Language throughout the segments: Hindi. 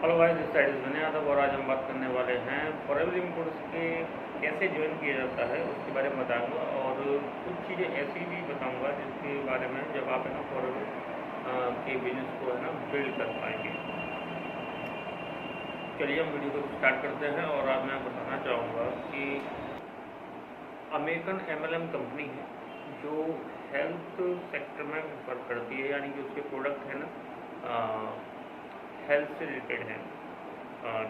हेलो गाइस, इस साइड मैंने यादव और आज हम बात करने वाले हैं फॉरेवर इम्पोर्ट्स के कैसे ज्वाइन किया जाता है उसके बारे में बताऊंगा और कुछ चीज़ें ऐसी भी बताऊंगा जिसके बारे में जब आप है ना फॉरेवर के बिजनेस को है ना बिल्ड कर पाएंगे। चलिए हम वीडियो को स्टार्ट करते हैं और आज मैं बताना चाहूँगा कि अमेरिकन एमएलएम कंपनी है जो हेल्थ सेक्टर में वर्क करती है, यानी कि उसके प्रोडक्ट है ना हेल्थ से रिलेटेड हैं।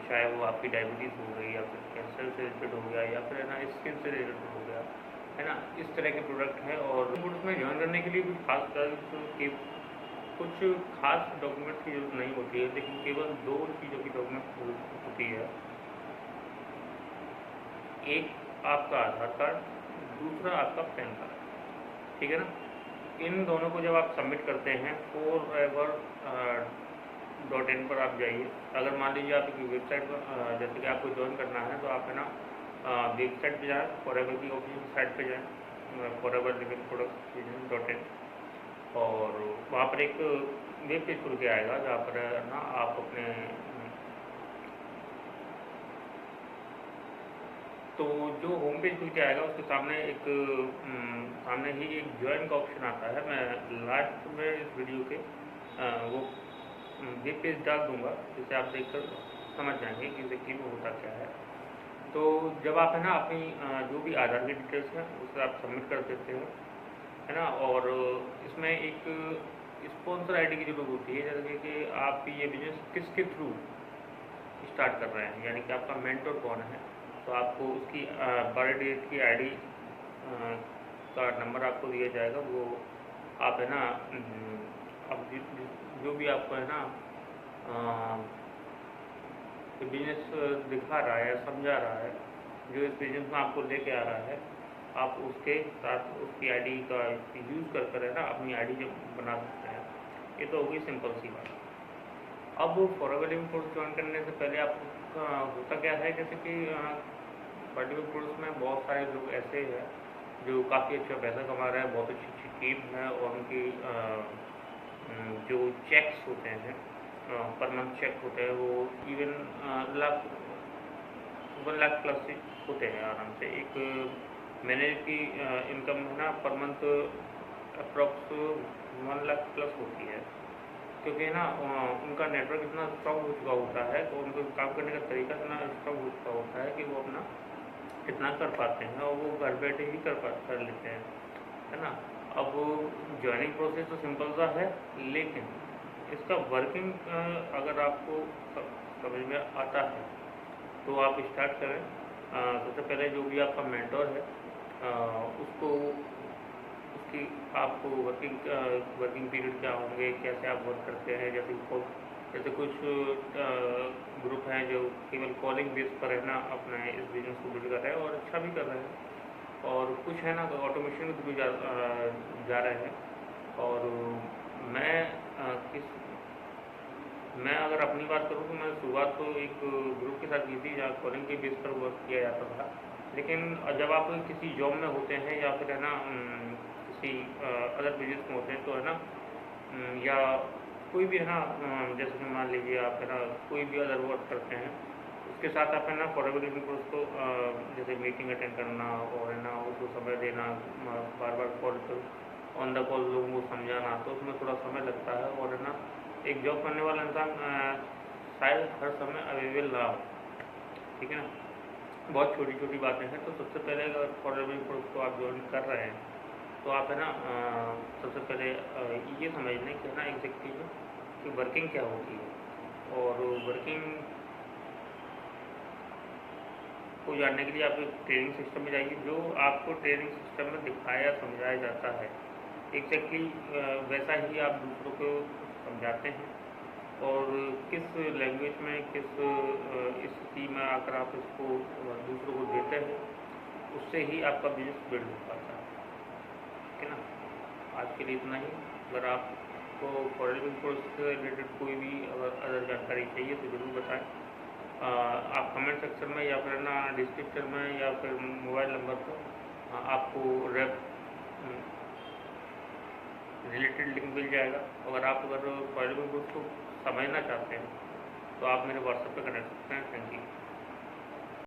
चाहे वो आपकी डायबिटीज़ हो गई या फिर कैंसर से रिलेटेड हो गया या फिर है ना स्किन से रिलेटेड हो गया, है ना, इस तरह के प्रोडक्ट हैं। और उसमें ज्वाइन करने के लिए कुछ खास डॉक्यूमेंट्स की जरूरत नहीं होती है, लेकिन केवल दो चीज़ों की डॉक्यूमेंट्स होती है। एक आपका आधार कार्ड, दूसरा आपका पैन कार्ड, ठीक है ना। इन दोनों को जब आप सबमिट करते हैं forever.in पर आप जाइए। अगर मान लीजिए आप एक वेबसाइट पर जैसे कि आपको ज्वाइन करना है तो आप है ना वेबसाइट पे जाएँ, फॉरेवर की ऑफिशियल साइट पे जाएँ, फॉरेवर लिविंग प्रोडक्ट्स.in, और वहाँ पर एक वेब पेज खुल के आएगा जहाँ पर ना आप अपने तो जो होम पेज खुल के आएगा उसके सामने सामने ही एक ज्वाइन का ऑप्शन आता है। मैं लास्ट में इस वीडियो के वो वेब पेज डाल दूंगा जिसे आप देखकर समझ जाएंगे कि एग्जैक्टली वो होता क्या है। तो जब आप है ना अपनी जो भी आधार की डिटेल्स हैं उसे आप सबमिट कर देते हो, है ना। और इसमें एक स्पॉन्सर आईडी की जरूरत होती है, जैसे कि आप ये बिजनेस किसके थ्रू स्टार्ट कर रहे हैं, यानी कि आपका मेंटर कौन है। तो आपको उसकी बर्थ डेट की आईडी का नंबर आपको दिया जाएगा। वो आप है ना अब जो भी आपको है ना बिजनेस दिखा रहा है या समझा रहा है, जो इस बिजनेस में आपको लेके आ रहा है, आप उसके साथ उसकी आईडी का यूज़ कर है ना अपनी आईडी जब बना सकते हैं। ये तो होगी सिंपल सी बात। अब फॉरेवर इम्पोर्ट्स ज्वाइन करने से पहले आप होता क्या है, जैसे कि फॉरेवर इम्पोर्ट्स में बहुत सारे लोग ऐसे हैं जो काफ़ी अच्छा पैसा कमा रहे हैं, बहुत अच्छी अच्छी टीम है, और उनकी जो चेक्स होते हैं पर मंथ चेक होते हैं वो इवन लाख 1 लाख प्लस होते हैं आराम से। एक मैनेजर की इनकम है ना per month approx 1 lakh plus होती है, क्योंकि ना उनका नेटवर्क इतना स्ट्रॉन्ग हो चुका होता है, तो उनको काम करने का तरीका इतना स्ट्रॉन्ग हो चुका होता है कि वो अपना इतना कर पाते हैं और वो घर बैठे ही कर लेते हैं, है ना। अब ज्वाइनिंग प्रोसेस तो सिंपल सा है, लेकिन इसका वर्किंग अगर आपको समझ में आता है तो आप स्टार्ट करें। सबसे पहले जो भी आपका मेंटोर है उसको उसकी आपको वर्किंग पीरियड क्या होंगे, कैसे आप वर्क करते हैं। जैसे कुछ ग्रुप हैं जो केवल कॉलिंग बेस पर है ना अपना इस बिजनेस को बिल्ड कर रहे हैं और अच्छा भी कर रहे हैं, और कुछ है ना ऑटोमेशन के थ्रू जा रहे हैं। और मैं किस मैं अगर अपनी बात करूँ तो मैं शुरुआत तो एक ग्रुप के साथ की थी जहाँ कॉलिंग के बेस पर वर्क किया जाता था। लेकिन जब आप किसी जॉब में होते हैं या फिर है ना किसी अदर बिजनेस में होते हैं तो है ना या कोई भी है ना जैसे कि मान लीजिए आप है ना कोई भी अदर वर्क करते हैं, उसके साथ आप है ना फॉरेवर इम्पोर्ट्स को जैसे मीटिंग अटेंड करना और है ना उसको समय देना, बार बार कॉल कर ऑन द कॉल लोगों को समझाना, तो उसमें थोड़ा समय लगता है। और है ना एक जॉब करने वाला इंसान शायद हर समय अवेलेबल ना हो, ठीक है ना। बहुत छोटी छोटी बातें हैं। तो सबसे पहले अगर फॉरेवर इम्पोर्ट्स को आप ज्वाइन कर रहे हैं तो आप है ना सबसे पहले ये समझ लें कि है ना एग्जैक्टली कि वर्किंग क्या होती है। और वर्किंग को जानने के लिए आप एक ट्रेनिंग सिस्टम में जाइए, जो आपको ट्रेनिंग सिस्टम में दिखाया समझाया जाता है एग्जैक्टली वैसा ही आप दूसरों को समझाते हैं। और किस लैंग्वेज में किस स्थिति में आकर आप इसको दूसरों को देते हैं, उससे ही आपका बिजनेस बिल्ड हो पाता है, ठीक है ना। आज के लिए इतना ही। अगर आपको फॉरेवर इम्पोर्ट्स से रिलेटेड कोई भी अगर अदर जानकारी चाहिए तो ज़रूर बताएं। आप कमेंट सेक्शन में या फिर ना डिस्क्रिप्शन में या फिर मोबाइल नंबर पर आपको रिलेटेड लिंक मिल जाएगा। अगर फॉरेवर इम्पोर्ट्स को समझना चाहते हैं तो आप मेरे व्हाट्सएप पे कनेक्ट